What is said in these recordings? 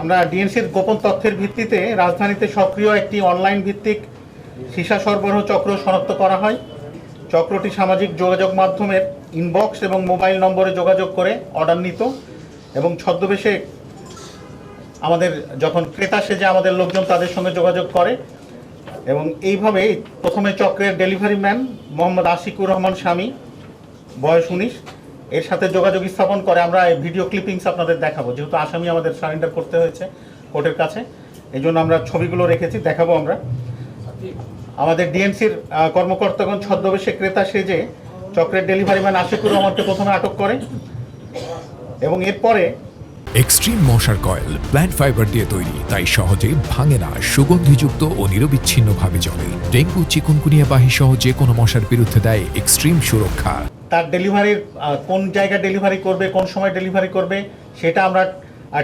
আমরা ডিএনসির গোপন তথ্যের ভিত্তিতে রাজধানীতে সক্রিয় একটি অনলাইন ভিত্তিক সীসা সরবরাহ চক্র শনাক্ত করা হয়। চক্রটি সামাজিক যোগাযোগ মাধ্যমের ইনবক্স এবং মোবাইল নম্বরে যোগাযোগ করে অর্ডার নিত এবং ছদ্মবেশে আমাদের যখন ক্রেতা সেজে আমাদের লোকজন তাদের সঙ্গে যোগাযোগ করে এবং এইভাবে প্রথমে চক্রের ডেলিভারি ম্যান মোহাম্মদ আশিকুর রহমান স্বামী, বয়স 19, এর সাথে যোগাযোগ স্থাপন করে। আমরা এই ভিডিও ক্লিপিংস আপনাদের দেখাবো, যেহেতু আসামি আমাদের সারেন্ডার করতে হয়েছে কোর্টের কাছে, এই জন্য আমরা ছবিগুলো রেখেছি, দেখাবো আমরা। আমাদের ডিএনসির কর্মকর্তাগণ ছদ্মবেশে ক্রেতা সেজে চক্রের ডেলিভারি ম্যান আশিকুর রহমানকে প্রথমে আটক করে এবং এরপরে এক্সট্রিম মশার কয়েল প্ল্যান্ট ফাইবার দিয়ে তৈরি, তাই সহজে ভাঙে না, সুগন্ধিযুক্ত ও নিরবিচ্ছিন্নভাবে চলে। ডেঙ্গু, চিকুনগুনিয়া বাহি সহ যে কোনো মশার বিরুদ্ধে দেয় এক্সট্রিম সুরক্ষা। তার ডেলিভারির কোন জায়গায় ডেলিভারি করবে, কোন সময় ডেলিভারি করবে, সেটা আমরা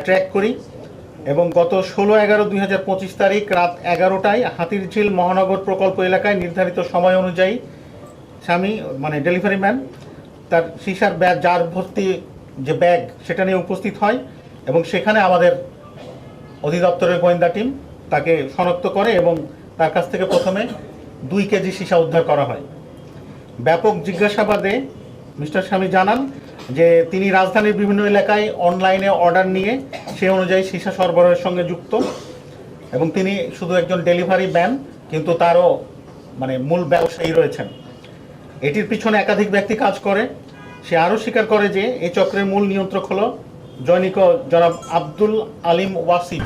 ট্র্যাক করি এবং গত 16/11/2025 তারিখ রাত 11টায় হাতিরঝিল মহানগর প্রকল্প এলাকায় নির্ধারিত সময় অনুযায়ী স্বামী মানে ডেলিভারি ম্যান তার সিসার জার ভর্তি যে ব্যাগ সেটা নিয়ে উপস্থিত হয় এবং সেখানে আমাদের অধিদপ্তরের গোয়েন্দা টিম তাকে শনাক্ত করে এবং তার কাছ থেকে প্রথমে 2 কেজি সীসা উদ্ধার করা হয়। ব্যাপক জিজ্ঞাসাবাদে মিস্টার স্বামী জানান যে তিনি রাজধানীর বিভিন্ন এলাকায় অনলাইনে অর্ডার নিয়ে সেই অনুযায়ী সীসা সরবরাহের সঙ্গে যুক্ত এবং তিনি শুধু একজন ডেলিভারি ম্যান, কিন্তু তারও মানে মূল ব্যবসায়ী রয়েছেন। এটির পিছনে একাধিক ব্যক্তি কাজ করে। সে আরও স্বীকার করে যে এই চক্রের মূল নিয়ন্ত্রক হলো জনৈক জনাব আব্দুল আলিম ওয়াসিফ।